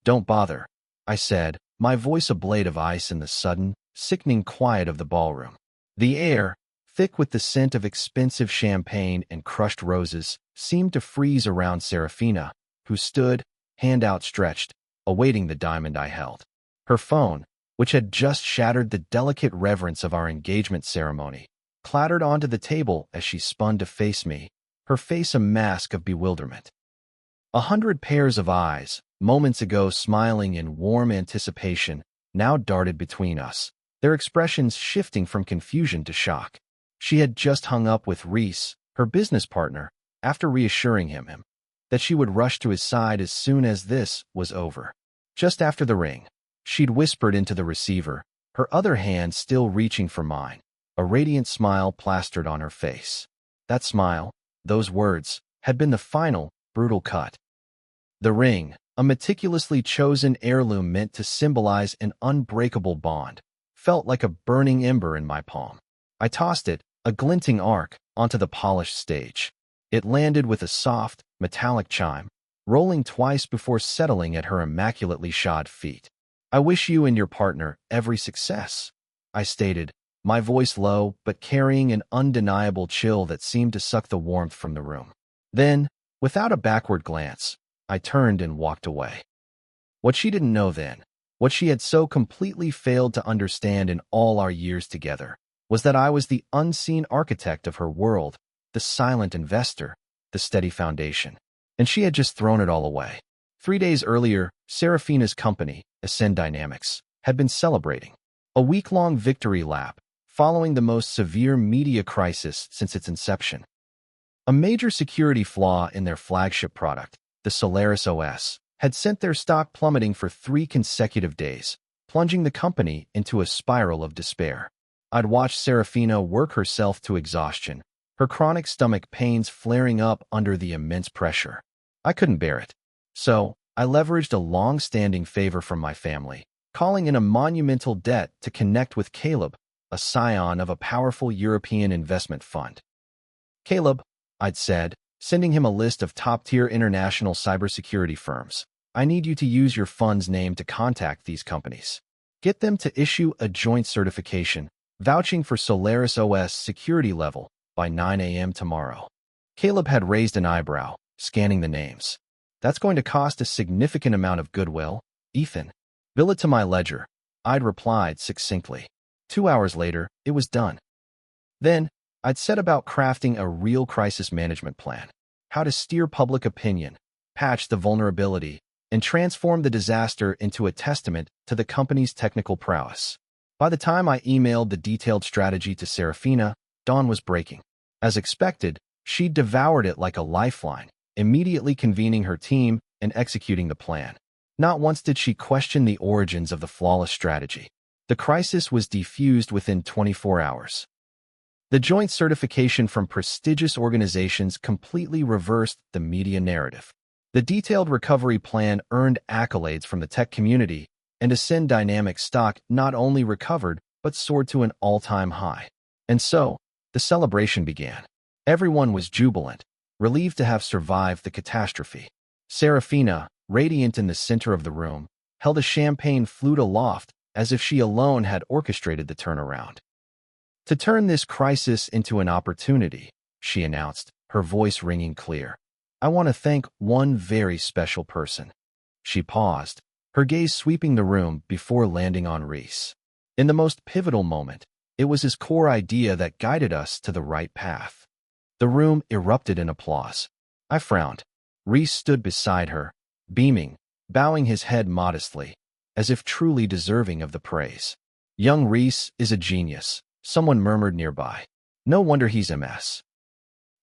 Don't bother, I said, my voice a blade of ice in the sudden, sickening quiet of the ballroom. The air, thick with the scent of expensive champagne and crushed roses, seemed to freeze around Seraphina, who stood, hand outstretched, awaiting the diamond I held. Her phone, which had just shattered the delicate reverence of our engagement ceremony, clattered onto the table as she spun to face me, her face a mask of bewilderment. 100 pairs of eyes, moments ago smiling in warm anticipation, now darted between us, their expressions shifting from confusion to shock. She had just hung up with Rhys, her business partner, after reassuring him that she would rush to his side as soon as this was over. Just after the ring, she'd whispered into the receiver, her other hand still reaching for mine, a radiant smile plastered on her face. That smile, those words, had been the final, brutal cut. The ring, a meticulously chosen heirloom meant to symbolize an unbreakable bond, felt like a burning ember in my palm. I tossed it, a glinting arc, onto the polished stage. It landed with a soft, metallic chime, rolling twice before settling at her immaculately shod feet. I wish you and your partner every success, I stated, my voice low but carrying an undeniable chill that seemed to suck the warmth from the room. Then, without a backward glance, I turned and walked away. What she didn't know then, what she had so completely failed to understand in all our years together, was that I was the unseen architect of her world, the silent investor, the steady foundation. And she had just thrown it all away. 3 days earlier, Seraphina's company, Ascend Dynamics, had been celebrating a week-long victory lap, following the most severe media crisis since its inception. A major security flaw in their flagship product, the Solaris OS, had sent their stock plummeting for 3 consecutive days, plunging the company into a spiral of despair. I'd watched Seraphina work herself to exhaustion, her chronic stomach pains flaring up under the immense pressure. I couldn't bear it. So, I leveraged a long-standing favor from my family, calling in a monumental debt to connect with Caleb, a scion of a powerful European investment fund. Caleb, I'd said, sending him a list of top-tier international cybersecurity firms. I need you to use your fund's name to contact these companies. Get them to issue a joint certification, vouching for Solaris OS security level by 9 a.m. tomorrow. Caleb had raised an eyebrow, scanning the names. That's going to cost a significant amount of goodwill, Ethan. Bill it to my ledger, I'd replied succinctly. 2 hours later, it was done. Then, I'd set about crafting a real crisis management plan, how to steer public opinion, patch the vulnerability, and transform the disaster into a testament to the company's technical prowess. By the time I emailed the detailed strategy to Seraphina, dawn was breaking. As expected, she devoured it like a lifeline, immediately convening her team and executing the plan. Not once did she question the origins of the flawless strategy. The crisis was defused within 24 hours. The joint certification from prestigious organizations completely reversed the media narrative. The detailed recovery plan earned accolades from the tech community, and Ascend Dynamics stock not only recovered, but soared to an all-time high. And so, the celebration began. Everyone was jubilant, relieved to have survived the catastrophe. Seraphina, radiant in the center of the room, held a champagne flute aloft as if she alone had orchestrated the turnaround. To turn this crisis into an opportunity, she announced, her voice ringing clear. I want to thank one very special person. She paused, her gaze sweeping the room before landing on Rhys. In the most pivotal moment, it was his core idea that guided us to the right path. The room erupted in applause. I frowned. Rhys stood beside her, beaming, bowing his head modestly, as if truly deserving of the praise. Young Rhys is a genius, someone murmured nearby. No wonder he's MS.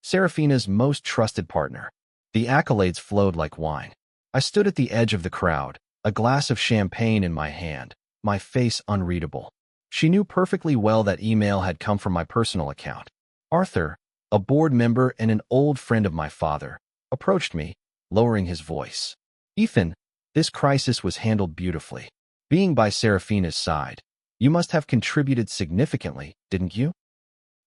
Seraphina's most trusted partner. The accolades flowed like wine. I stood at the edge of the crowd, a glass of champagne in my hand, my face unreadable. She knew perfectly well that email had come from my personal account. Arthur, a board member and an old friend of my father, approached me, lowering his voice. Ethan, this crisis was handled beautifully. Being by Seraphina's side, you must have contributed significantly, didn't you?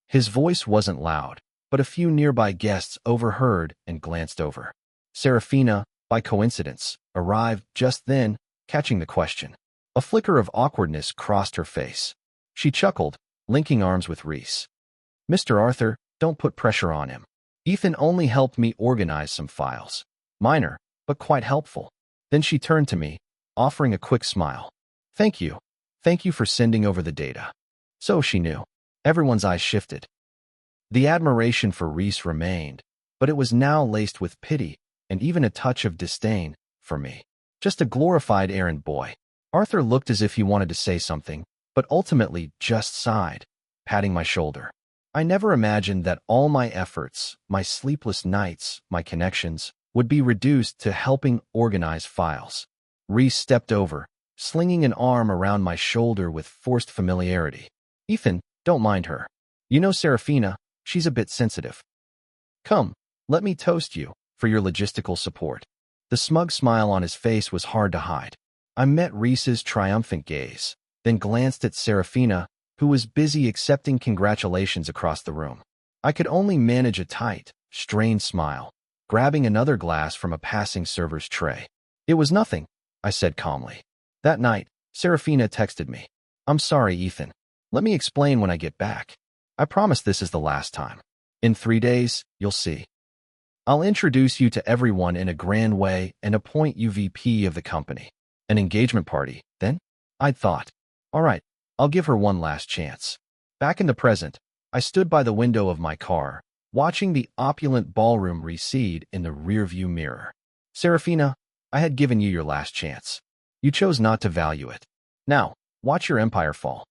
His voice wasn't loud, but a few nearby guests overheard and glanced over. Seraphina, by coincidence, arrived just then, catching the question. A flicker of awkwardness crossed her face. She chuckled, linking arms with Rhys. Mr. Arthur, don't put pressure on him. Ethan only helped me organize some files. Minor, but quite helpful. Then she turned to me, offering a quick smile. Thank you. Thank you for sending over the data. So she knew. Everyone's eyes shifted. The admiration for Rhys remained, but it was now laced with pity and even a touch of disdain for me. Just a glorified errand boy. Arthur looked as if he wanted to say something, but ultimately just sighed, patting my shoulder. I never imagined that all my efforts, my sleepless nights, my connections, would be reduced to helping organize files. Rhys stepped over, slinging an arm around my shoulder with forced familiarity. Ethan, don't mind her. You know Seraphina, she's a bit sensitive. Come, let me toast you for your logistical support. The smug smile on his face was hard to hide. I met Rhys's triumphant gaze, then glanced at Seraphina, who was busy accepting congratulations across the room. I could only manage a tight, strained smile, grabbing another glass from a passing server's tray. It was nothing, I said calmly. That night, Seraphina texted me. I'm sorry, Ethan. Let me explain when I get back. I promise this is the last time. In 3 days, you'll see. I'll introduce you to everyone in a grand way and appoint you VP of the company. An engagement party, then? I'd thought. All right, I'll give her one last chance. Back in the present, I stood by the window of my car, watching the opulent ballroom recede in the rearview mirror. Seraphina, I had given you your last chance. You chose not to value it. Now, watch your empire fall.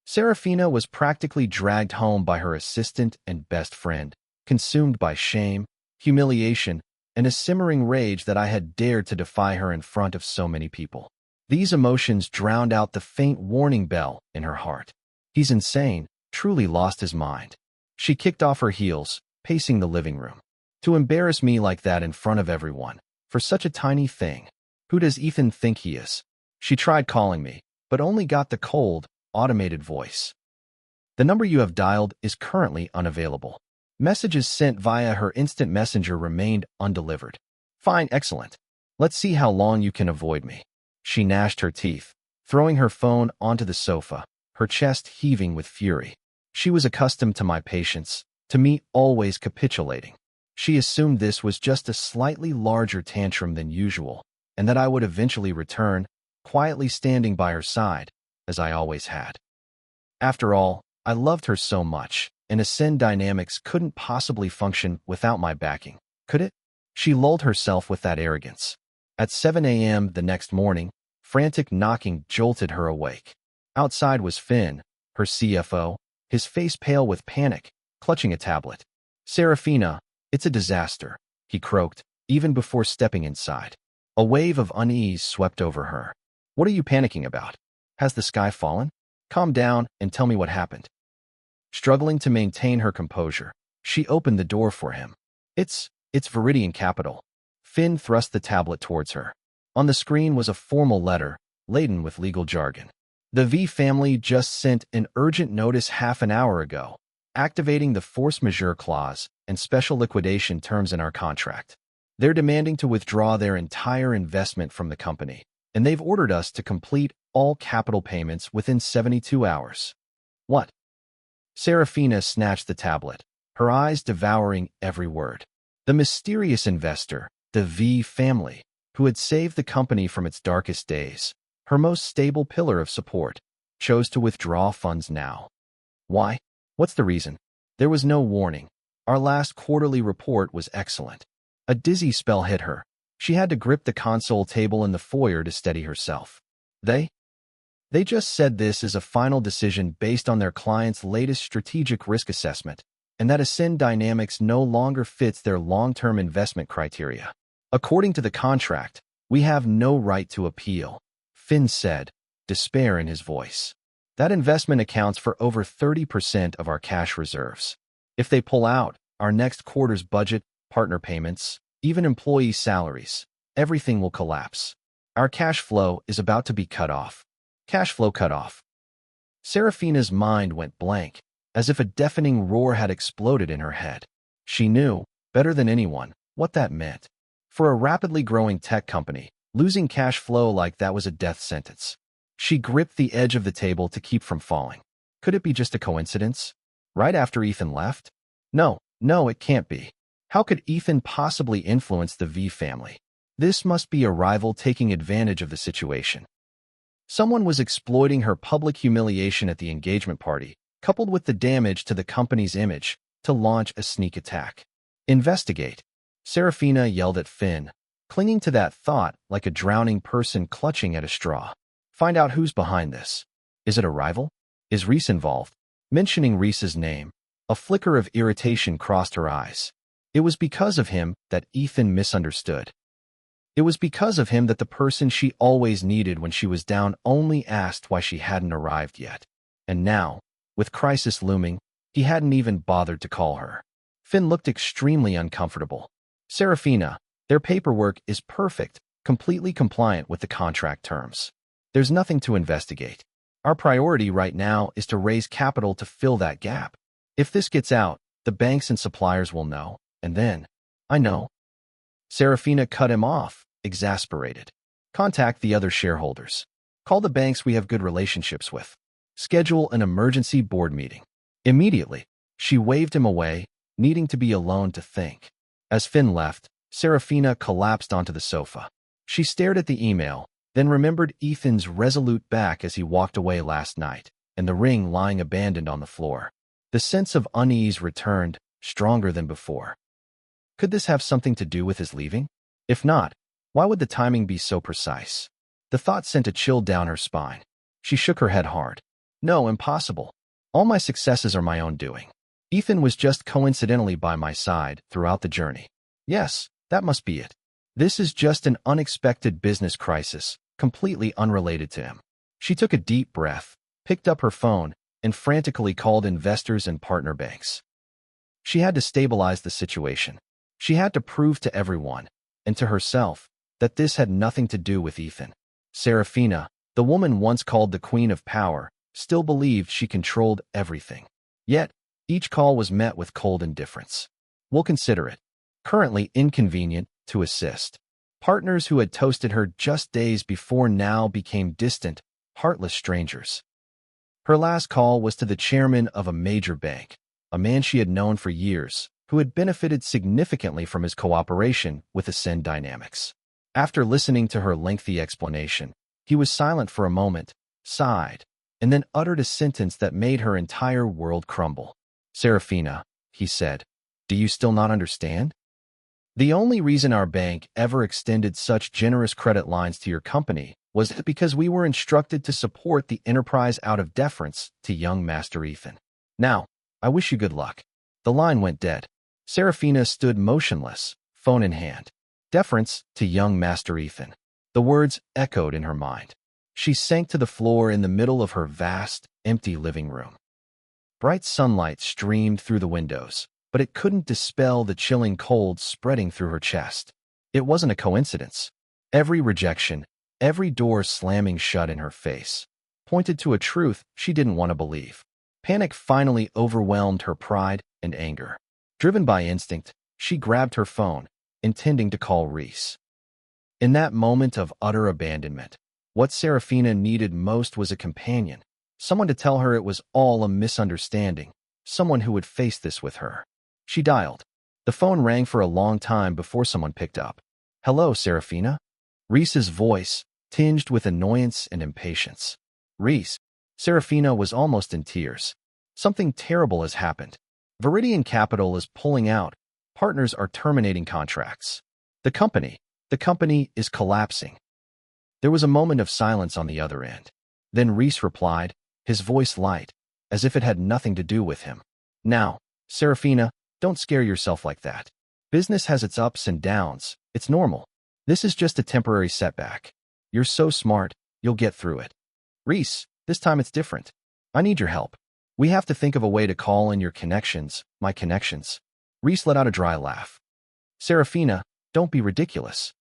Seraphina was practically dragged home by her assistant and best friend, consumed by shame, humiliation, and a simmering rage that I had dared to defy her in front of so many people. These emotions drowned out the faint warning bell in her heart. He's insane, truly lost his mind. She kicked off her heels, pacing the living room. To embarrass me like that in front of everyone, for such a tiny thing. Who does Ethan think he is? She tried calling me, but only got the cold, automated voice. The number you have dialed is currently unavailable. Messages sent via her instant messenger remained undelivered. Fine, excellent. Let's see how long you can avoid me. She gnashed her teeth, throwing her phone onto the sofa, her chest heaving with fury. She was accustomed to my patience, to me always capitulating. She assumed this was just a slightly larger tantrum than usual, and that I would eventually return, quietly standing by her side, as I always had. After all, I loved her so much, and Ascend Dynamics couldn't possibly function without my backing, could it? She lulled herself with that arrogance. At 7 a.m. the next morning, frantic knocking jolted her awake. Outside was Finn, her CFO, his face pale with panic, clutching a tablet. Seraphina, it's a disaster, he croaked, even before stepping inside. A wave of unease swept over her. What are you panicking about? Has the sky fallen? Calm down and tell me what happened. Struggling to maintain her composure, she opened the door for him. It's Viridian Capital. Finn thrust the tablet towards her. On the screen was a formal letter, laden with legal jargon. The V family just sent an urgent notice half an hour ago, activating the force majeure clause and special liquidation terms in our contract. They're demanding to withdraw their entire investment from the company, and they've ordered us to complete all capital payments within 72 hours. What? Seraphina snatched the tablet, her eyes devouring every word. The mysterious investor, the V family, who had saved the company from its darkest days, her most stable pillar of support, chose to withdraw funds now. Why? What's the reason? There was no warning. Our last quarterly report was excellent. A dizzy spell hit her. She had to grip the console table in the foyer to steady herself. They just said this is a final decision based on their client's latest strategic risk assessment, and that Ascend Dynamics no longer fits their long-term investment criteria. According to the contract, we have no right to appeal, Finn said, despair in his voice. That investment accounts for over 30% of our cash reserves. If they pull out, our next quarter's budget, partner payments, even employee salaries, everything will collapse. Our cash flow is about to be cut off. Cash flow cut off. Seraphina's mind went blank, as if a deafening roar had exploded in her head. She knew, better than anyone, what that meant. For a rapidly growing tech company, losing cash flow like that was a death sentence. She gripped the edge of the table to keep from falling. Could it be just a coincidence? Right after Ethan left? No, it can't be. How could Ethan possibly influence the V family? This must be a rival taking advantage of the situation. Someone was exploiting her public humiliation at the engagement party, coupled with the damage to the company's image, to launch a sneak attack. Investigate. Seraphina yelled at Finn, clinging to that thought like a drowning person clutching at a straw. Find out who's behind this. Is it a rival? Is Rhys involved? Mentioning Rhys's name, a flicker of irritation crossed her eyes. It was because of him that Ethan misunderstood. It was because of him that the person she always needed when she was down only asked why she hadn't arrived yet. And now, with crisis looming, he hadn't even bothered to call her. Finn looked extremely uncomfortable. Seraphina, their paperwork is perfect, completely compliant with the contract terms. There's nothing to investigate. Our priority right now is to raise capital to fill that gap. If this gets out, the banks and suppliers will know, and then, I know. Seraphina cut him off, exasperated. Contact the other shareholders. Call the banks we have good relationships with. Schedule an emergency board meeting. Immediately, she waved him away, needing to be alone to think. As Finn left, Seraphina collapsed onto the sofa. She stared at the email, then remembered Ethan's resolute back as he walked away last night, and the ring lying abandoned on the floor. The sense of unease returned, stronger than before. Could this have something to do with his leaving? If not, why would the timing be so precise? The thought sent a chill down her spine. She shook her head hard. No, impossible. All my successes are my own doing. Ethan was just coincidentally by my side throughout the journey. Yes, that must be it. This is just an unexpected business crisis, completely unrelated to him. She took a deep breath, picked up her phone, and frantically called investors and partner banks. She had to stabilize the situation. She had to prove to everyone, and to herself, that this had nothing to do with Ethan. Seraphina, the woman once called the Queen of Power, still believed she controlled everything. Yet, each call was met with cold indifference. We'll consider it. Currently inconvenient, to assist. Partners who had toasted her just days before now became distant, heartless strangers. Her last call was to the chairman of a major bank, a man she had known for years, who had benefited significantly from his cooperation with Ascend Dynamics. After listening to her lengthy explanation, he was silent for a moment, sighed, and then uttered a sentence that made her entire world crumble. Seraphina, he said, do you still not understand? The only reason our bank ever extended such generous credit lines to your company was because we were instructed to support the enterprise out of deference to young Master Ethan. Now, I wish you good luck. The line went dead. Seraphina stood motionless, phone in hand. Deference to young Master Ethan. The words echoed in her mind. She sank to the floor in the middle of her vast, empty living room. Bright sunlight streamed through the windows, but it couldn't dispel the chilling cold spreading through her chest. It wasn't a coincidence. Every rejection, every door slamming shut in her face, pointed to a truth she didn't want to believe. Panic finally overwhelmed her pride and anger. Driven by instinct, she grabbed her phone, intending to call Rhys. In that moment of utter abandonment, what Seraphina needed most was a companion, someone to tell her it was all a misunderstanding, someone who would face this with her. She dialed. The phone rang for a long time before someone picked up. Hello, Seraphina? Rhys's voice, tinged with annoyance and impatience. Rhys. Seraphina was almost in tears. Something terrible has happened. Viridian Capital is pulling out. Partners are terminating contracts. The company is collapsing. There was a moment of silence on the other end. Then Rhys replied, his voice light, as if it had nothing to do with him. Now, Seraphina, don't scare yourself like that. Business has its ups and downs. It's normal. This is just a temporary setback. You're so smart, you'll get through it. Rhys, this time it's different. I need your help. We have to think of a way to call in your connections, my connections. Rhys let out a dry laugh. Seraphina, don't be ridiculous.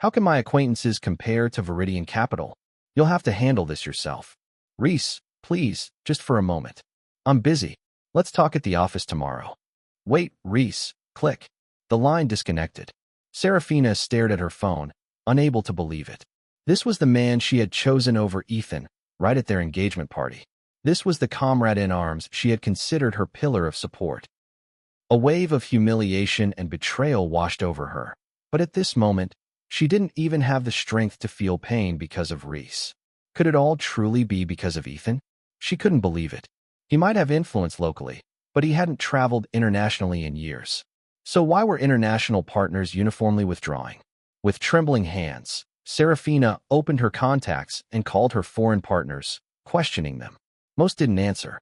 How can my acquaintances compare to Viridian Capital? You'll have to handle this yourself. Rhys, please, just for a moment. I'm busy. Let's talk at the office tomorrow. Wait, Rhys, click. The line disconnected. Seraphina stared at her phone, unable to believe it. This was the man she had chosen over Ethan, right at their engagement party. This was the comrade in arms she had considered her pillar of support. A wave of humiliation and betrayal washed over her, but at this moment, she didn't even have the strength to feel pain because of Rhys. Could it all truly be because of Ethan? She couldn't believe it. He might have influence locally, but he hadn't traveled internationally in years. So why were international partners uniformly withdrawing? With trembling hands, Seraphina opened her contacts and called her foreign partners, questioning them. Most didn't answer.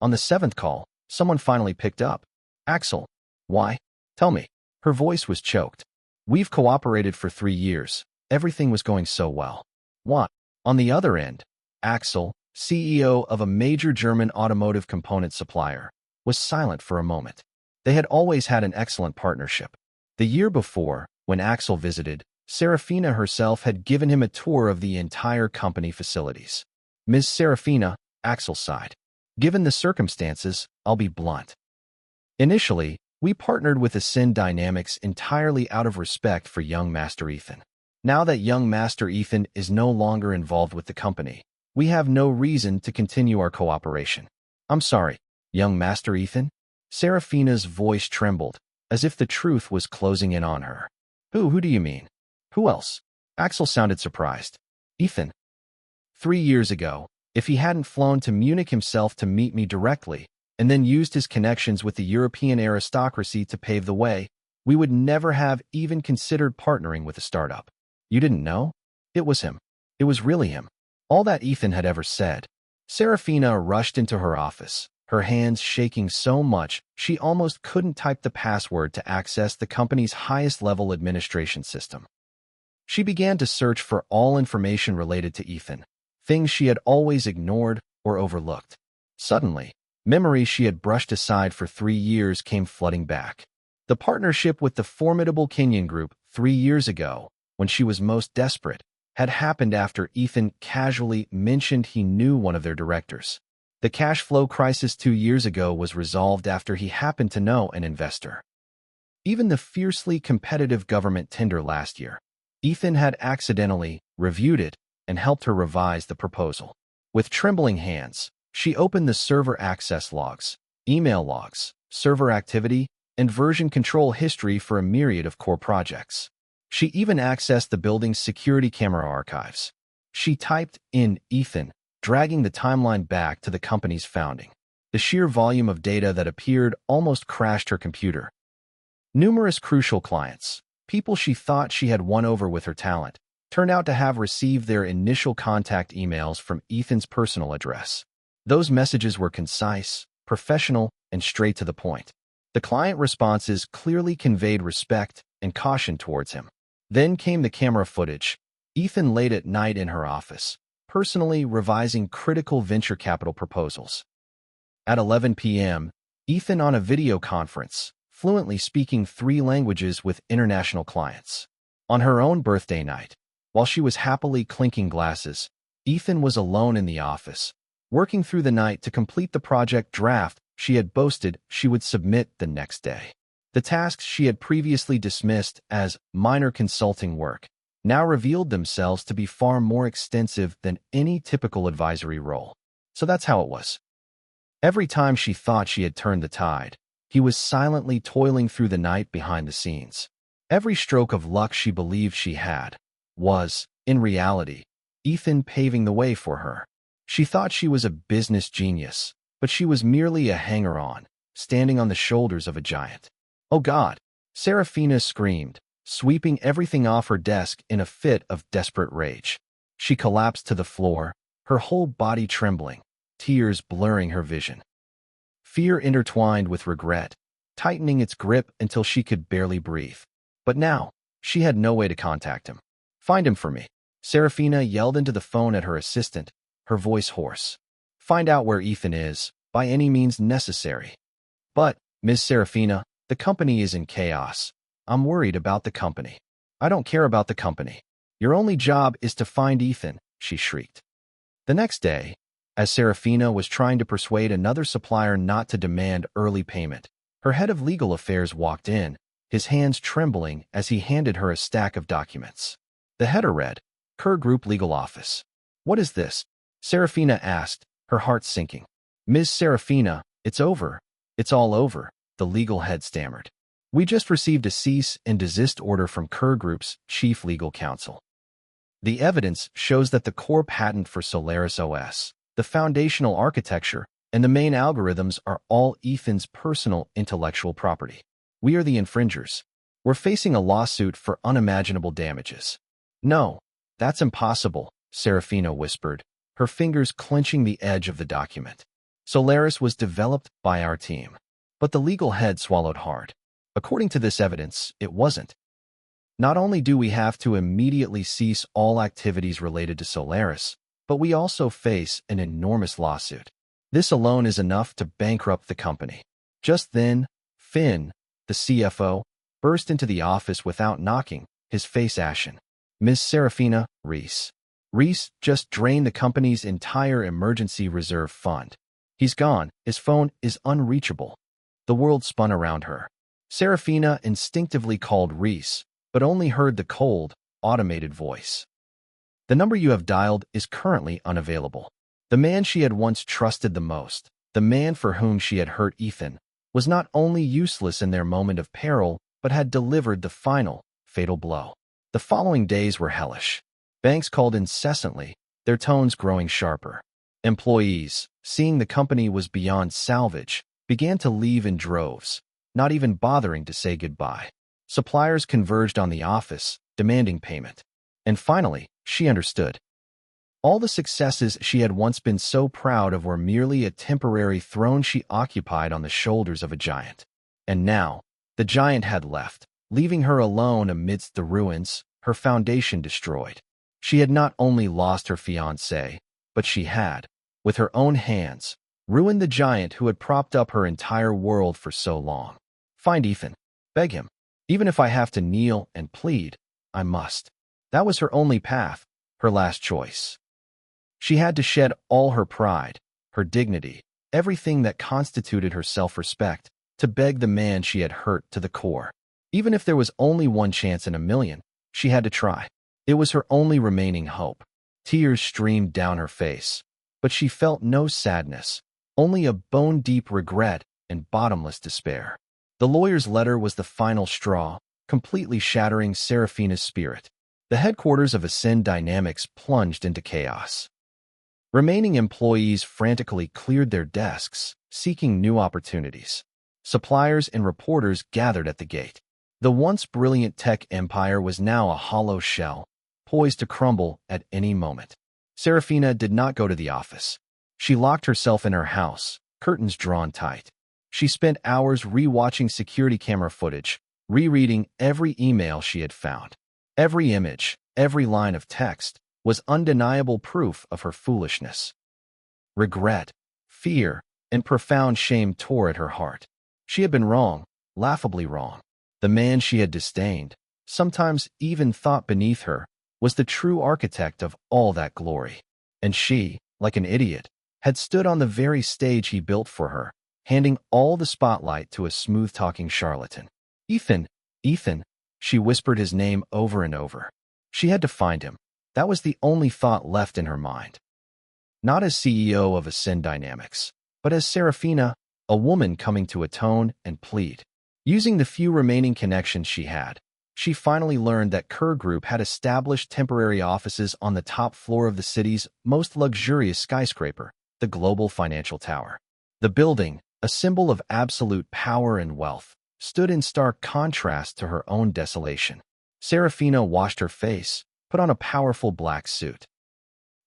On the seventh call, someone finally picked up. Axel. Why? Tell me. Her voice was choked. We've cooperated for 3 years. Everything was going so well. What? On the other end, Axel, CEO of a major German automotive component supplier, was silent for a moment. They had always had an excellent partnership. The year before, when Axel visited, Seraphina herself had given him a tour of the entire company facilities. Ms. Seraphina, Axel sighed. Given the circumstances, I'll be blunt. Initially, we partnered with Ascend Dynamics entirely out of respect for young Master Ethan. Now that young Master Ethan is no longer involved with the company, we have no reason to continue our cooperation. I'm sorry, young Master Ethan? Seraphina's voice trembled, as if the truth was closing in on her. Who do you mean? Who else? Axel sounded surprised. Ethan. 3 years ago, if he hadn't flown to Munich himself to meet me directly, and then used his connections with the European aristocracy to pave the way, we would never have even considered partnering with a startup. You didn't know? It was him. It was really him. All that Ethan had ever said. Seraphina rushed into her office, her hands shaking so much she almost couldn't type the password to access the company's highest-level administration system. She began to search for all information related to Ethan, things she had always ignored or overlooked. Suddenly, memories she had brushed aside for 3 years came flooding back. The partnership with the formidable Kenyan group 3 years ago, when she was most desperate, had happened after Ethan casually mentioned he knew one of their directors. The cash flow crisis 2 years ago was resolved after he happened to know an investor. Even the fiercely competitive government tender last year, Ethan had accidentally reviewed it and helped her revise the proposal. With trembling hands, she opened the server access logs, email logs, server activity, and version control history for a myriad of core projects. She even accessed the building's security camera archives. She typed in Ethan, dragging the timeline back to the company's founding. The sheer volume of data that appeared almost crashed her computer. Numerous crucial clients, people she thought she had won over with her talent, turned out to have received their initial contact emails from Ethan's personal address. Those messages were concise, professional, and straight to the point. The client responses clearly conveyed respect and caution towards him. Then came the camera footage. Ethan late at night in her office, personally revising critical venture capital proposals. At 11 p.m., Ethan on a video conference, fluently speaking 3 languages with international clients. On her own birthday night, while she was happily clinking glasses, Ethan was alone in the office, working through the night to complete the project draft she had boasted she would submit the next day. The tasks she had previously dismissed as minor consulting work now revealed themselves to be far more extensive than any typical advisory role. So that's how it was. Every time she thought she had turned the tide, he was silently toiling through the night behind the scenes. Every stroke of luck she believed she had was, in reality, Ethan paving the way for her. She thought she was a business genius, but she was merely a hanger-on, standing on the shoulders of a giant. Oh God! Seraphina screamed, sweeping everything off her desk in a fit of desperate rage. She collapsed to the floor, her whole body trembling, tears blurring her vision. Fear intertwined with regret, tightening its grip until she could barely breathe. But now, she had no way to contact him. Find him for me. Seraphina yelled into the phone at her assistant, her voice hoarse. Find out where Ethan is, by any means necessary. But, Ms. Seraphina, the company is in chaos. I'm worried about the company. I don't care about the company. Your only job is to find Ethan, she shrieked. The next day, as Seraphina was trying to persuade another supplier not to demand early payment, her head of legal affairs walked in, his hands trembling as he handed her a stack of documents. The header read, Kerr Group Legal Office. What is this? Seraphina asked, her heart sinking. Ms. Seraphina, it's over. It's all over, the legal head stammered. We just received a cease and desist order from Kerr Group's chief legal counsel. The evidence shows that the core patent for Solaris OS, the foundational architecture, and the main algorithms are all Ethan's personal intellectual property. We are the infringers. We're facing a lawsuit for unimaginable damages. No, that's impossible, Seraphina whispered, her fingers clenching the edge of the document. Solaris was developed by our team. But the legal head swallowed hard. According to this evidence, it wasn't. Not only do we have to immediately cease all activities related to Solaris, but we also face an enormous lawsuit. This alone is enough to bankrupt the company. Just then, Finn, the CFO, burst into the office without knocking, his face ashen. Ms. Seraphina, Rhys. Rhys just drained the company's entire emergency reserve fund. He's gone. His phone is unreachable. The world spun around her. Seraphina instinctively called Rhys, but only heard the cold, automated voice. The number you have dialed is currently unavailable. The man she had once trusted the most, the man for whom she had hurt Ethan, was not only useless in their moment of peril, but had delivered the final, fatal blow. The following days were hellish. Banks called incessantly, their tones growing sharper. Employees, seeing the company was beyond salvage, began to leave in droves, not even bothering to say goodbye. Suppliers converged on the office, demanding payment. And finally, she understood. All the successes she had once been so proud of were merely a temporary throne she occupied on the shoulders of a giant. And now, the giant had left, leaving her alone amidst the ruins, her foundation destroyed. She had not only lost her fiancé, but she had, with her own hands, ruined the giant who had propped up her entire world for so long. Find Ethan. Beg him. Even if I have to kneel and plead, I must. That was her only path, her last choice. She had to shed all her pride, her dignity, everything that constituted her self-respect, to beg the man she had hurt to the core. Even if there was only one chance in a million, she had to try. It was her only remaining hope. Tears streamed down her face, but she felt no sadness, only a bone-deep regret and bottomless despair. The lawyer's letter was the final straw, completely shattering Seraphina's spirit. The headquarters of Ascend Dynamics plunged into chaos. Remaining employees frantically cleared their desks, seeking new opportunities. Suppliers and reporters gathered at the gate. The once brilliant tech empire was now a hollow shell, poised to crumble at any moment. Seraphina did not go to the office. She locked herself in her house, curtains drawn tight. She spent hours re-watching security camera footage, rereading every email she had found. Every image, every line of text, was undeniable proof of her foolishness. Regret, fear, and profound shame tore at her heart. She had been wrong, laughably wrong. The man she had disdained, sometimes even thought beneath her, was the true architect of all that glory. And she, like an idiot, had stood on the very stage he built for her, handing all the spotlight to a smooth-talking charlatan. Ethan, Ethan, she whispered his name over and over. She had to find him. That was the only thought left in her mind. Not as CEO of Ascend Dynamics, but as Seraphina, a woman coming to atone and plead. Using the few remaining connections she had, she finally learned that Kerr Group had established temporary offices on the top floor of the city's most luxurious skyscraper, the Global Financial Tower. The building, a symbol of absolute power and wealth, stood in stark contrast to her own desolation. Seraphina washed her face, put on a powerful black suit.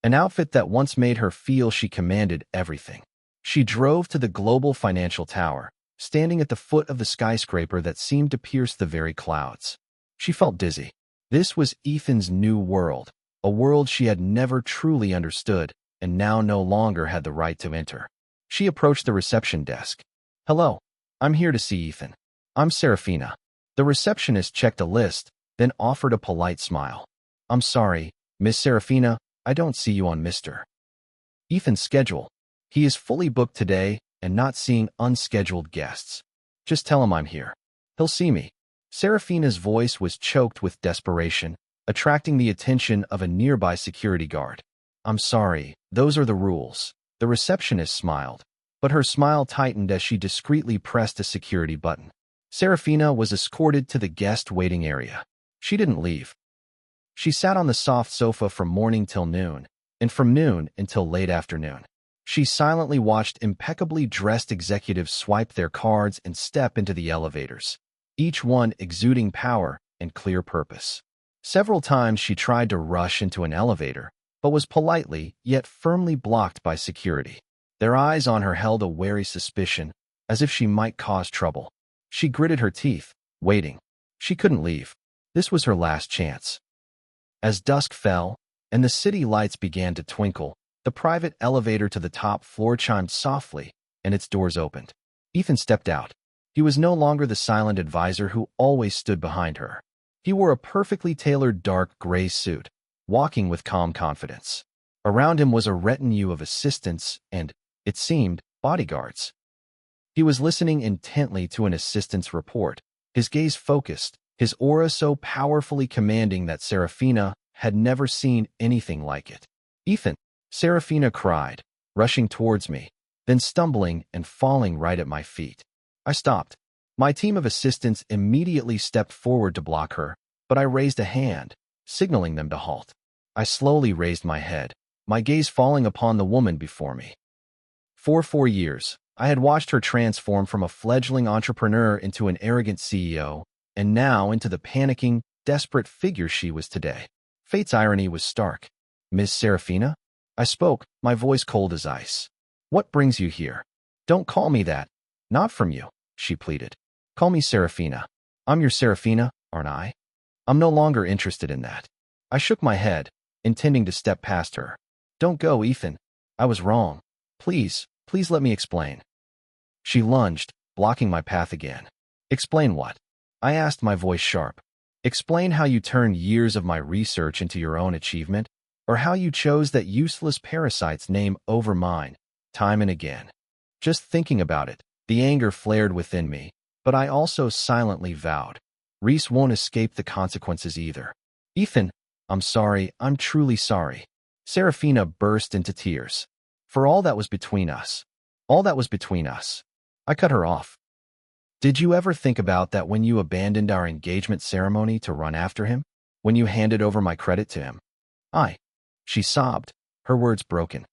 An outfit that once made her feel she commanded everything. She drove to the Global Financial Tower, standing at the foot of the skyscraper that seemed to pierce the very clouds. She felt dizzy. This was Ethan's new world, a world she had never truly understood and now no longer had the right to enter. She approached the reception desk. Hello, I'm here to see Ethan. I'm Seraphina. The receptionist checked a list, then offered a polite smile. I'm sorry, Miss Seraphina, I don't see you on Mr. Ethan's schedule. He is fully booked today and not seeing unscheduled guests. Just tell him I'm here. He'll see me. Seraphina's voice was choked with desperation, attracting the attention of a nearby security guard. I'm sorry, those are the rules. The receptionist smiled, but her smile tightened as she discreetly pressed a security button. Seraphina was escorted to the guest waiting area. She didn't leave. She sat on the soft sofa from morning till noon, and from noon until late afternoon. She silently watched impeccably dressed executives swipe their cards and step into the elevators, each one exuding power and clear purpose. Several times she tried to rush into an elevator, but was politely yet firmly blocked by security. Their eyes on her held a wary suspicion, as if she might cause trouble. She gritted her teeth, waiting. She couldn't leave. This was her last chance. As dusk fell, and the city lights began to twinkle, the private elevator to the top floor chimed softly, and its doors opened. Ethan stepped out. He was no longer the silent advisor who always stood behind her. He wore a perfectly tailored dark gray suit, walking with calm confidence. Around him was a retinue of assistants and, it seemed, bodyguards. He was listening intently to an assistant's report, his gaze focused, his aura so powerfully commanding that Seraphina had never seen anything like it. Ethan, Seraphina cried, rushing towards me, then stumbling and falling right at my feet. I stopped. My team of assistants immediately stepped forward to block her, but I raised a hand, signaling them to halt. I slowly raised my head, my gaze falling upon the woman before me. For 4 years, I had watched her transform from a fledgling entrepreneur into an arrogant CEO, and now into the panicking, desperate figure she was today. Fate's irony was stark. Miss Seraphina? I spoke, my voice cold as ice. What brings you here? Don't call me that. Not from you, she pleaded. Call me Seraphina. I'm your Seraphina, aren't I? I'm no longer interested in that. I shook my head, intending to step past her. Don't go, Ethan. I was wrong. Please let me explain. She lunged, blocking my path again. Explain what? I asked, my voice sharp. Explain how you turned years of my research into your own achievement, or how you chose that useless parasite's name over mine, time and again. Just thinking about it, the anger flared within me, but I also silently vowed, Rhys won't escape the consequences either. Ethan, I'm sorry, I'm truly sorry. Seraphina burst into tears. For all that was between us. All that was between us. I cut her off. Did you ever think about that when you abandoned our engagement ceremony to run after him? When you handed over my credit to him? She sobbed, her words broken.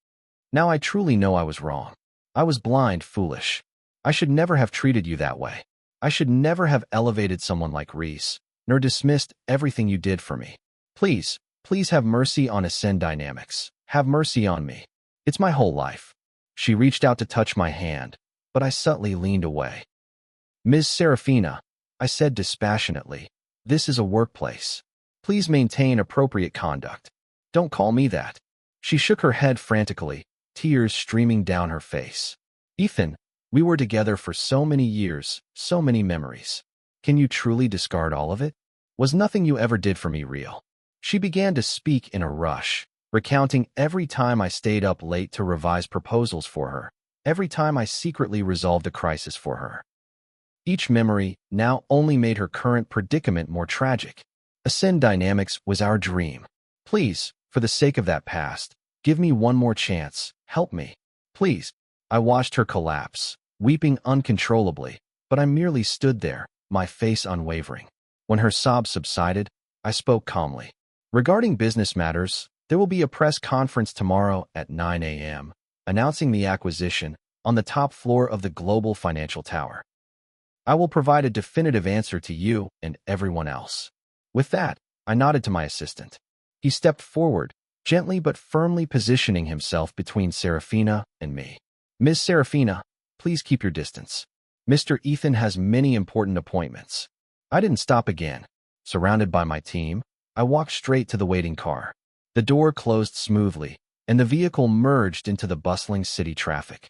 Now I truly know I was wrong. I was blind, foolish. I should never have treated you that way. I should never have elevated someone like Rhys, nor dismissed everything you did for me. Please have mercy on Ascend Dynamics. Have mercy on me. It's my whole life. She reached out to touch my hand, but I subtly leaned away. Ms. Seraphina, I said dispassionately, this is a workplace. Please maintain appropriate conduct. Don't call me that. She shook her head frantically, tears streaming down her face. Ethan, we were together for so many years, so many memories. Can you truly discard all of it? Was nothing you ever did for me real? She began to speak in a rush, recounting every time I stayed up late to revise proposals for her, every time I secretly resolved a crisis for her. Each memory now only made her current predicament more tragic. Ascend Dynamics was our dream. Please, for the sake of that past, give me one more chance. Help me. Please. I watched her collapse, weeping uncontrollably, but I merely stood there, my face unwavering. When her sobs subsided, I spoke calmly. Regarding business matters, there will be a press conference tomorrow at 9 a.m., announcing the acquisition on the top floor of the Global Financial Tower. I will provide a definitive answer to you and everyone else. With that, I nodded to my assistant. He stepped forward, gently but firmly positioning himself between Seraphina and me. Ms. Seraphina, please keep your distance. Mr. Ethan has many important appointments. I didn't stop again. Surrounded by my team, I walked straight to the waiting car. The door closed smoothly, and the vehicle merged into the bustling city traffic.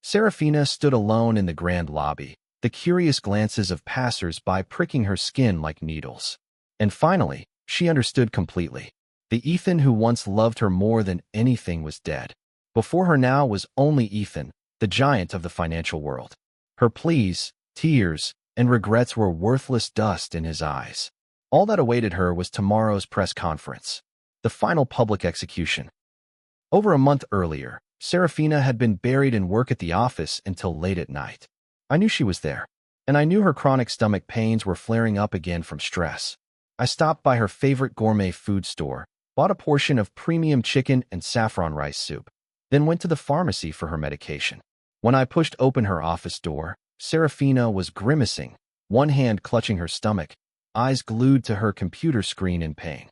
Seraphina stood alone in the grand lobby, the curious glances of passers-by pricking her skin like needles. And finally, she understood completely. The Ethan who once loved her more than anything was dead. Before her now was only Ethan, the giant of the financial world. Her pleas, tears, and regrets were worthless dust in his eyes. All that awaited her was tomorrow's press conference, the final public execution. Over a month earlier, Seraphina had been buried in work at the office until late at night. I knew she was there, and I knew her chronic stomach pains were flaring up again from stress. I stopped by her favorite gourmet food store, bought a portion of premium chicken and saffron rice soup, then went to the pharmacy for her medication. When I pushed open her office door, Seraphina was grimacing, one hand clutching her stomach, eyes glued to her computer screen in pain.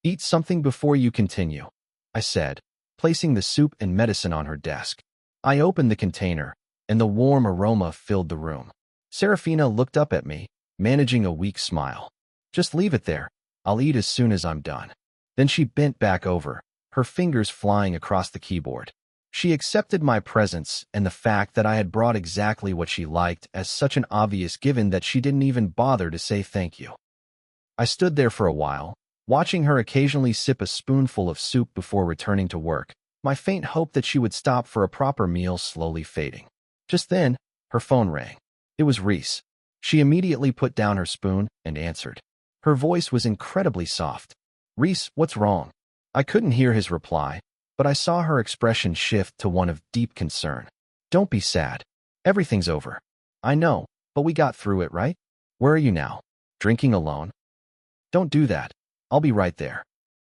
"Eat something before you continue," I said, placing the soup and medicine on her desk. I opened the container, and the warm aroma filled the room. Seraphina looked up at me, managing a weak smile. "Just leave it there. I'll eat as soon as I'm done." Then she bent back over, her fingers flying across the keyboard. She accepted my presence and the fact that I had brought exactly what she liked as such an obvious given that she didn't even bother to say thank you. I stood there for a while, watching her occasionally sip a spoonful of soup before returning to work, my faint hope that she would stop for a proper meal slowly fading. Just then, her phone rang. It was Rhys. She immediately put down her spoon and answered. Her voice was incredibly soft. "Rhys, what's wrong?" I couldn't hear his reply, but I saw her expression shift to one of deep concern. "Don't be sad. Everything's over." "I know, but we got through it, right? Where are you now? Drinking alone?" "Don't do that. I'll be right there."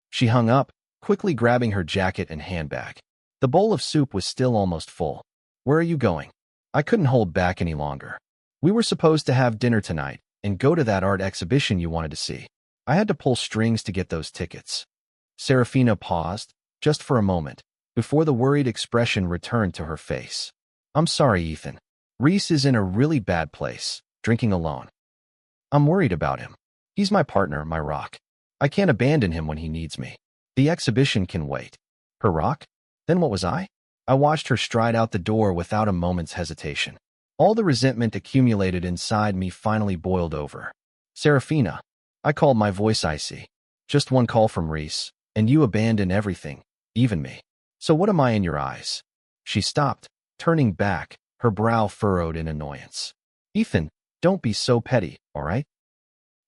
She hung up, quickly grabbing her jacket and handbag. The bowl of soup was still almost full. "Where are you going?" I couldn't hold back any longer. "We were supposed to have dinner tonight and go to that art exhibition you wanted to see. I had to pull strings to get those tickets." Seraphina paused, just for a moment, before the worried expression returned to her face. "I'm sorry, Ethan. Rhys is in a really bad place, drinking alone. I'm worried about him. He's my partner, my rock. I can't abandon him when he needs me. The exhibition can wait." Her rock? Then what was I? I watched her stride out the door without a moment's hesitation. All the resentment accumulated inside me finally boiled over. "Seraphina," I called, my voice icy. "Just one call from Rhys, and you abandon everything, even me. So what am I in your eyes?" She stopped, turning back, her brow furrowed in annoyance. "Ethan, don't be so petty, all right?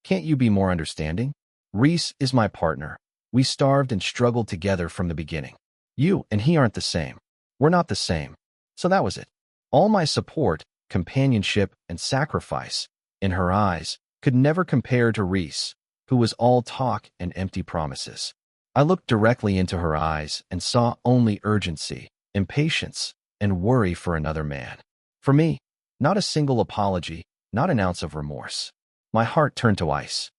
Can't you be more understanding? Rhys is my partner. We starved and struggled together from the beginning. You and he aren't the same. We're not the same. So that was it. All my support, companionship, and sacrifice, in her eyes, could never compare to Rhys, who was all talk and empty promises." I looked directly into her eyes and saw only urgency, impatience, and worry for another man. For me, not a single apology, not an ounce of remorse. My heart turned to ice.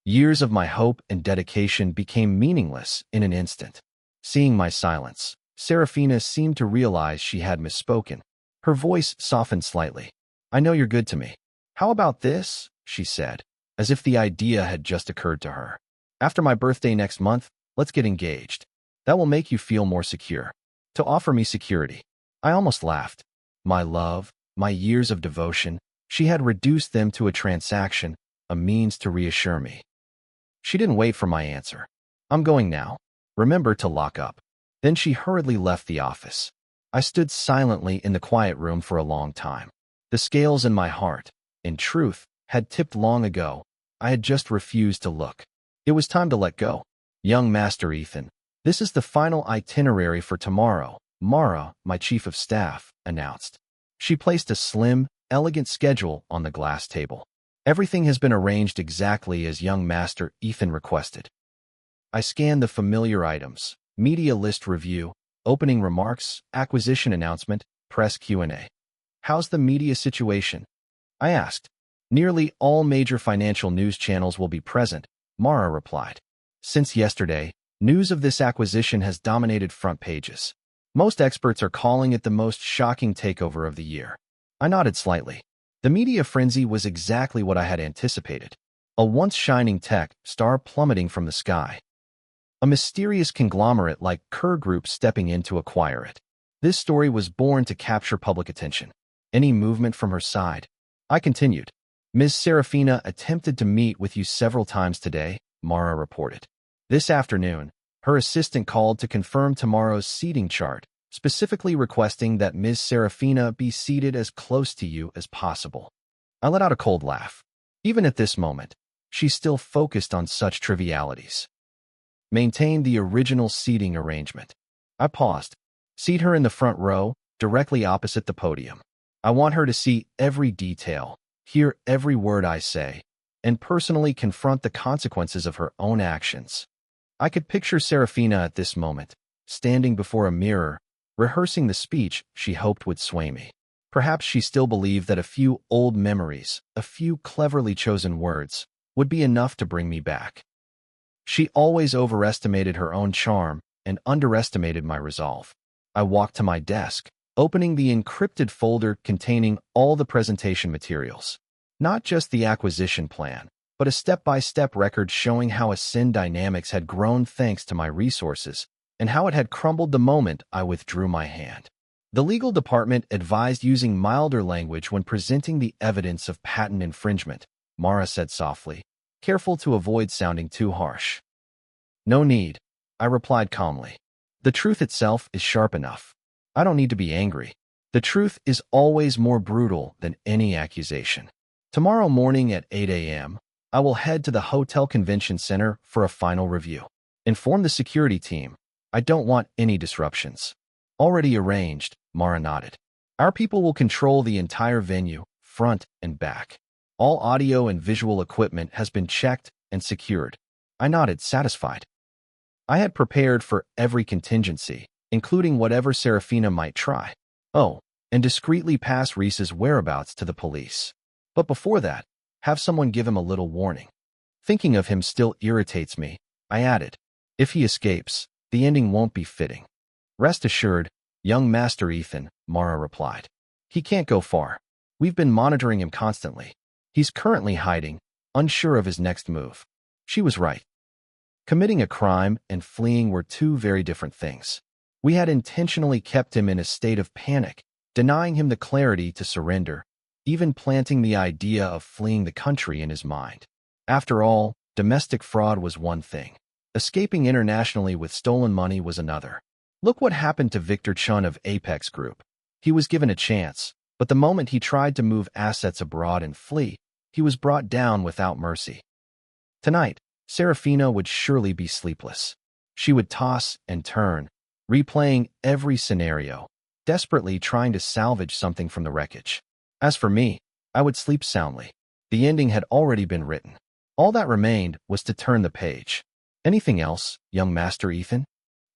Years of my hope and dedication became meaningless in an instant. Seeing my silence, Seraphina seemed to realize she had misspoken. Her voice softened slightly. "I know you're good to me. How about this?" she said, as if the idea had just occurred to her. "After my birthday next month, let's get engaged. That will make you feel more secure." To offer me security. I almost laughed. My love, my years of devotion, she had reduced them to a transaction, a means to reassure me. She didn't wait for my answer. "I'm going now. Remember to lock up." Then she hurriedly left the office. I stood silently in the quiet room for a long time. The scales in my heart, in truth, had tipped long ago. I had just refused to look. It was time to let go. "Young Master Ethan, this is the final itinerary for tomorrow," Mara, my chief of staff, announced. She placed a slim, elegant schedule on the glass table. "Everything has been arranged exactly as young Master Ethan requested." I scanned the familiar items: media list review, opening remarks, acquisition announcement, press Q&A. "How's the media situation?" I asked. "Nearly all major financial news channels will be present," Mara replied. "Since yesterday, news of this acquisition has dominated front pages. Most experts are calling it the most shocking takeover of the year." I nodded slightly. The media frenzy was exactly what I had anticipated. A once shining tech star plummeting from the sky. A mysterious conglomerate like Kerr Group stepping in to acquire it. This story was born to capture public attention. "Any movement from her side?" I continued. "Ms. Seraphina attempted to meet with you several times today," Mara reported. "This afternoon, her assistant called to confirm tomorrow's seating chart, specifically requesting that Ms. Seraphina be seated as close to you as possible." I let out a cold laugh. Even at this moment, she's still focused on such trivialities. Maintain the original seating arrangement. I paused. Seat her in the front row, directly opposite the podium. I want her to see every detail, hear every word I say, and personally confront the consequences of her own actions. I could picture Seraphina at this moment, standing before a mirror, rehearsing the speech she hoped would sway me. Perhaps she still believed that a few old memories, a few cleverly chosen words, would be enough to bring me back. She always overestimated her own charm and underestimated my resolve. I walked to my desk, opening the encrypted folder containing all the presentation materials. Not just the acquisition plan, but a step-by-step record showing how Ascend Dynamics had grown thanks to my resources and how it had crumbled the moment I withdrew my hand. The legal department advised using milder language when presenting the evidence of patent infringement, Mara said softly, careful to avoid sounding too harsh. No need, I replied calmly. The truth itself is sharp enough. I don't need to be angry. The truth is always more brutal than any accusation. Tomorrow morning at 8 a.m., I will head to the Hotel Convention Center for a final review. Inform the security team. I don't want any disruptions. Already arranged, Mara nodded. Our people will control the entire venue, front and back. All audio and visual equipment has been checked and secured. I nodded, satisfied. I had prepared for every contingency, including whatever Seraphina might try. Oh, and discreetly pass Rhys's whereabouts to the police. But before that, have someone give him a little warning. Thinking of him still irritates me, I added. If he escapes, the ending won't be fitting. Rest assured, young Master Ethan, Mara replied. He can't go far. We've been monitoring him constantly. He's currently hiding, unsure of his next move. She was right. Committing a crime and fleeing were two very different things. We had intentionally kept him in a state of panic, denying him the clarity to surrender, even planting the idea of fleeing the country in his mind. After all, domestic fraud was one thing. Escaping internationally with stolen money was another. Look what happened to Victor Chun of Apex Group. He was given a chance, but the moment he tried to move assets abroad and flee, he was brought down without mercy. Tonight, Seraphina would surely be sleepless. She would toss and turn, replaying every scenario, desperately trying to salvage something from the wreckage. As for me, I would sleep soundly. The ending had already been written. All that remained was to turn the page. Anything else, young Master Ethan?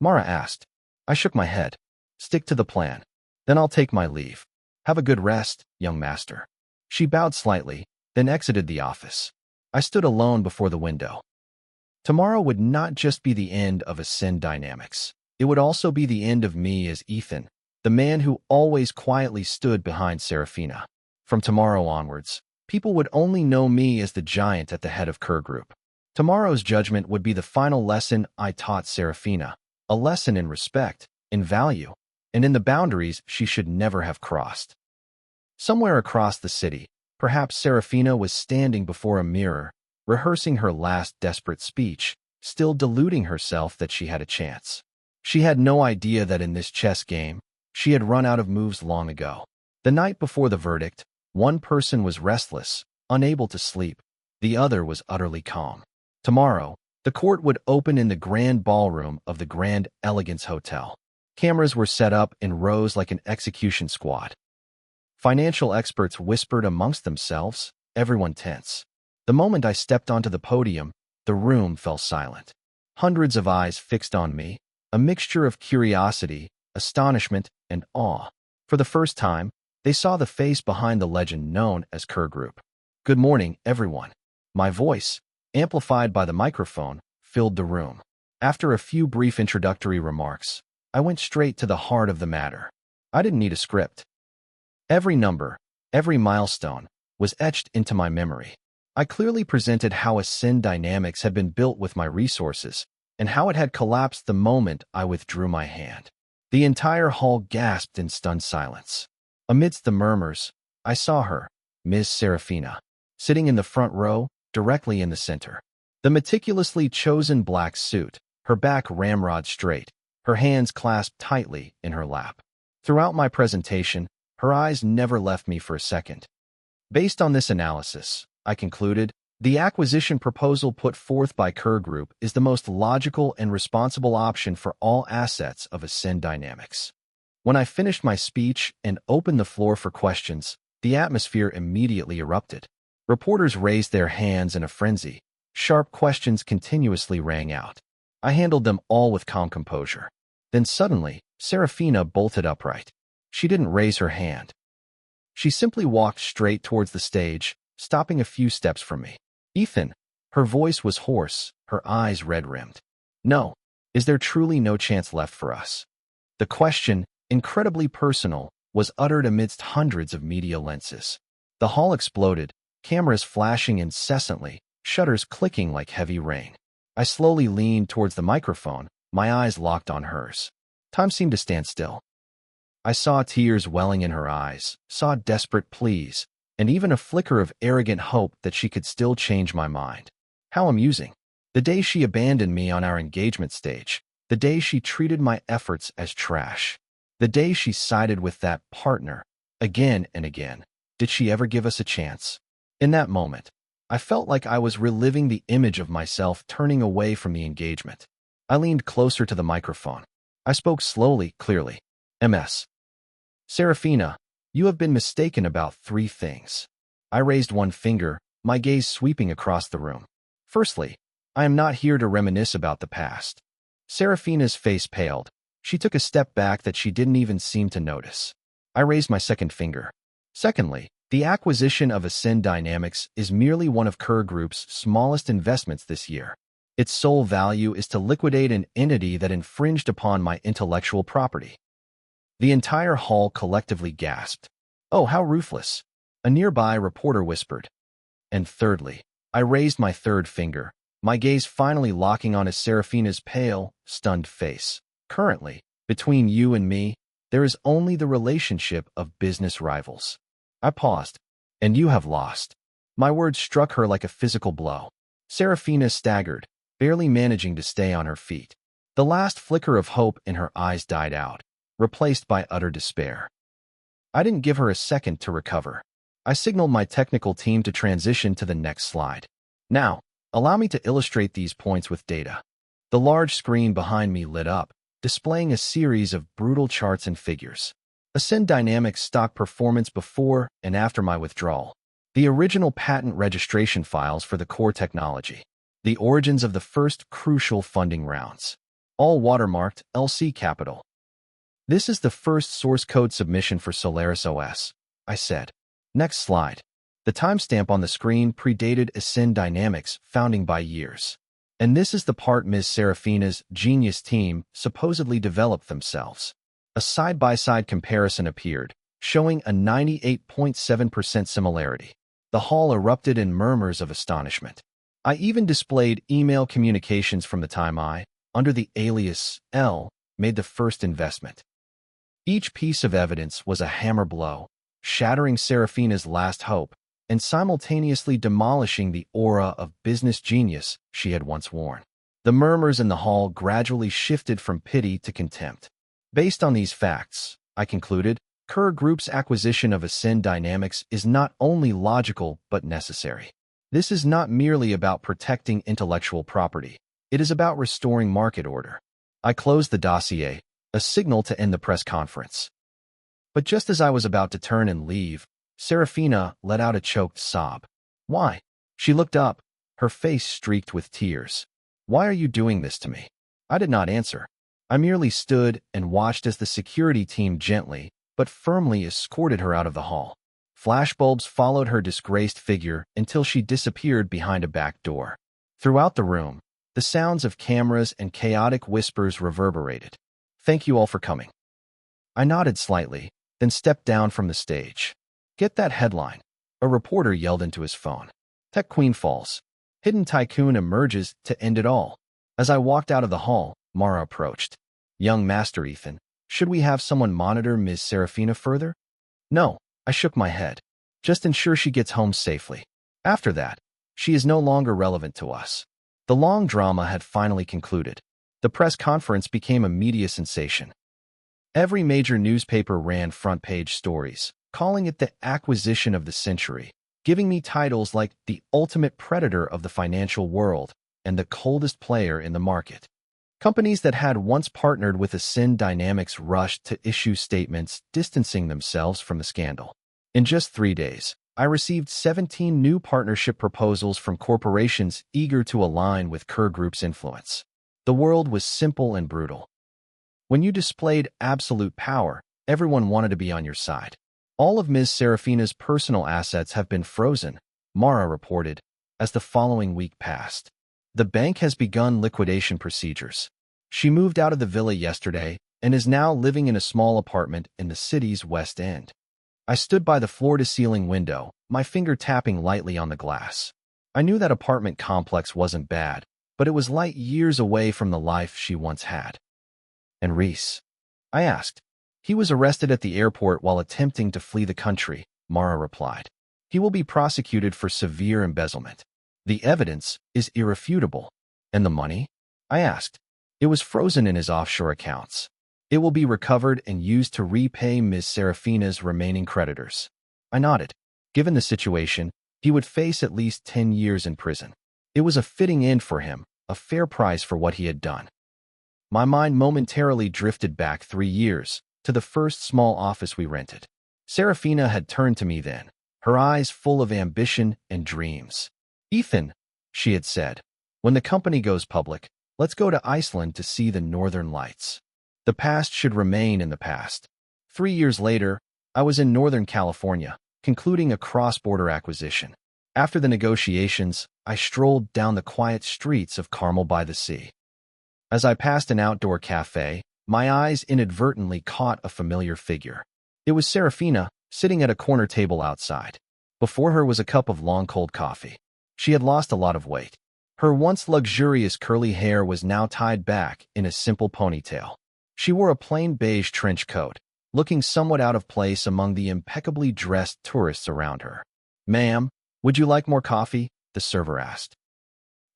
Mara asked. I shook my head. Stick to the plan. Then I'll take my leave. Have a good rest, young master. She bowed slightly, then exited the office. I stood alone before the window. Tomorrow would not just be the end of Ascend Dynamics. It would also be the end of me as Ethan, the man who always quietly stood behind Seraphina. From tomorrow onwards, people would only know me as the giant at the head of Kerr Group. Tomorrow's judgment would be the final lesson I taught Seraphina, a lesson in respect, in value, and in the boundaries she should never have crossed. Somewhere across the city, perhaps Seraphina was standing before a mirror, rehearsing her last desperate speech, still deluding herself that she had a chance. She had no idea that in this chess game, she had run out of moves long ago. The night before the verdict, one person was restless, unable to sleep. The other was utterly calm. Tomorrow, the court would open in the grand ballroom of the Grand Elegance Hotel. Cameras were set up in rows like an execution squad. Financial experts whispered amongst themselves, everyone tense. The moment I stepped onto the podium, the room fell silent. Hundreds of eyes fixed on me, a mixture of curiosity, astonishment, and awe. For the first time, they saw the face behind the legend known as Kerr Group. Good morning, everyone. My voice, amplified by the microphone, filled the room. After a few brief introductory remarks, I went straight to the heart of the matter. I didn't need a script. Every number, every milestone, was etched into my memory. I clearly presented how Ascend Dynamics had been built with my resources, and how it had collapsed the moment I withdrew my hand. The entire hall gasped in stunned silence. Amidst the murmurs, I saw her, Ms. Seraphina, sitting in the front row, directly in the center. The meticulously chosen black suit, her back ramrod straight, her hands clasped tightly in her lap. Throughout my presentation, her eyes never left me for a second. Based on this analysis, I concluded, the acquisition proposal put forth by Kerr Group is the most logical and responsible option for all assets of Ascend Dynamics. When I finished my speech and opened the floor for questions, the atmosphere immediately erupted. Reporters raised their hands in a frenzy. Sharp questions continuously rang out. I handled them all with calm composure. Then suddenly, Seraphina bolted upright. She didn't raise her hand. She simply walked straight towards the stage, stopping a few steps from me. Ethan, her voice was hoarse, her eyes red-rimmed. No, is there truly no chance left for us? The question, incredibly personal, was uttered amidst hundreds of media lenses. The hall exploded, cameras flashing incessantly, shutters clicking like heavy rain. I slowly leaned towards the microphone, my eyes locked on hers. Time seemed to stand still. I saw tears welling in her eyes, saw desperate pleas, and even a flicker of arrogant hope that she could still change my mind. How amusing. The day she abandoned me on our engagement stage, the day she treated my efforts as trash, the day she sided with that partner, again and again. Did she ever give us a chance? In that moment, I felt like I was reliving the image of myself turning away from the engagement. I leaned closer to the microphone. I spoke slowly, clearly. MS. Seraphina, you have been mistaken about 3 things. I raised one finger, my gaze sweeping across the room. Firstly, I am not here to reminisce about the past. Seraphina's face paled. She took a step back that she didn't even seem to notice. I raised my second finger. Secondly, the acquisition of Ascend Dynamics is merely one of Kerr Group's smallest investments this year. Its sole value is to liquidate an entity that infringed upon my intellectual property. The entire hall collectively gasped. Oh, how ruthless! A nearby reporter whispered. And thirdly, I raised my third finger, my gaze finally locking on Seraphina's pale, stunned face. Currently, between you and me, there is only the relationship of business rivals. I paused. And you have lost. My words struck her like a physical blow. Seraphina staggered, barely managing to stay on her feet. The last flicker of hope in her eyes died out, replaced by utter despair. I didn't give her a second to recover. I signaled my technical team to transition to the next slide. Now, allow me to illustrate these points with data. The large screen behind me lit up, displaying a series of brutal charts and figures. Ascend Dynamics stock performance before and after my withdrawal. The original patent registration files for the core technology. The origins of the first crucial funding rounds. All watermarked LC Capital. This is the first source code submission for Solaris OS, I said. Next slide. The timestamp on the screen predated Ascend Dynamics' founding by years. And this is the part Ms. Seraphina's genius team supposedly developed themselves. A side-by-side comparison appeared, showing a 98.7% similarity. The hall erupted in murmurs of astonishment. I even displayed email communications from the time I, under the alias L, made the first investment. Each piece of evidence was a hammer blow, shattering Seraphina's last hope and simultaneously demolishing the aura of business genius she had once worn. The murmurs in the hall gradually shifted from pity to contempt. Based on these facts, I concluded, Kerr Group's acquisition of Ascend Dynamics is not only logical but necessary. This is not merely about protecting intellectual property. It is about restoring market order. I closed the dossier, a signal to end the press conference. But just as I was about to turn and leave, Seraphina let out a choked sob. Why? She looked up, her face streaked with tears. Why are you doing this to me? I did not answer. I merely stood and watched as the security team gently, but firmly escorted her out of the hall. Flashbulbs followed her disgraced figure until she disappeared behind a back door. Throughout the room, the sounds of cameras and chaotic whispers reverberated. Thank you all for coming. I nodded slightly, then stepped down from the stage. Get that headline. A reporter yelled into his phone. Tech Queen falls. Hidden tycoon emerges to end it all. As I walked out of the hall, Mara approached. Young Master Ethan, should we have someone monitor Ms. Seraphina further? No, I shook my head. Just ensure she gets home safely. After that, she is no longer relevant to us. The long drama had finally concluded. The press conference became a media sensation. Every major newspaper ran front-page stories, calling it the acquisition of the century, giving me titles like the ultimate predator of the financial world and the coldest player in the market. Companies that had once partnered with Ascend Dynamics rushed to issue statements distancing themselves from the scandal. In just 3 days, I received 17 new partnership proposals from corporations eager to align with Kerr Group's influence. The world was simple and brutal. When you displayed absolute power, everyone wanted to be on your side. All of Ms. Seraphina's personal assets have been frozen, Mara reported, as the following week passed. The bank has begun liquidation procedures. She moved out of the villa yesterday and is now living in a small apartment in the city's West End. I stood by the floor-to-ceiling window, my finger tapping lightly on the glass. I knew that apartment complex wasn't bad, but it was light years away from the life she once had. And Rhys? I asked. He was arrested at the airport while attempting to flee the country, Mara replied. He will be prosecuted for severe embezzlement. The evidence is irrefutable. And the money? I asked. It was frozen in his offshore accounts. It will be recovered and used to repay Ms. Seraphina's remaining creditors. I nodded. Given the situation, he would face at least 10 years in prison. It was a fitting end for him, a fair price for what he had done. My mind momentarily drifted back 3 years, to the first small office we rented. Seraphina had turned to me then, her eyes full of ambition and dreams. Ethan, she had said, when the company goes public, let's go to Iceland to see the Northern Lights. The past should remain in the past. 3 years later, I was in Northern California, concluding a cross-border acquisition. After the negotiations, I strolled down the quiet streets of Carmel by the Sea. As I passed an outdoor cafe, my eyes inadvertently caught a familiar figure. It was Seraphina, sitting at a corner table outside. Before her was a cup of long cold coffee. She had lost a lot of weight. Her once luxurious curly hair was now tied back in a simple ponytail. She wore a plain beige trench coat, looking somewhat out of place among the impeccably dressed tourists around her. "Ma'am, would you like more coffee?" the server asked.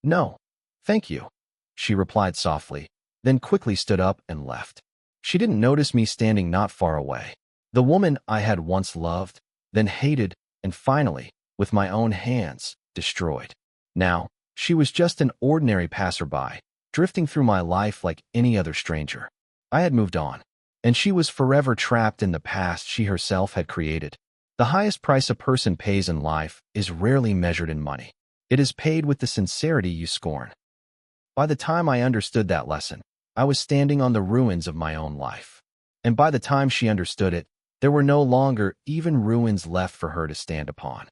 "No, thank you," she replied softly, then quickly stood up and left. She didn't notice me standing not far away. The woman I had once loved, then hated, and finally, with my own hands, destroyed. Now, she was just an ordinary passerby, drifting through my life like any other stranger. I had moved on, and she was forever trapped in the past she herself had created. The highest price a person pays in life is rarely measured in money. It is paid with the sincerity you scorn. By the time I understood that lesson, I was standing on the ruins of my own life. And by the time she understood it, there were no longer even ruins left for her to stand upon.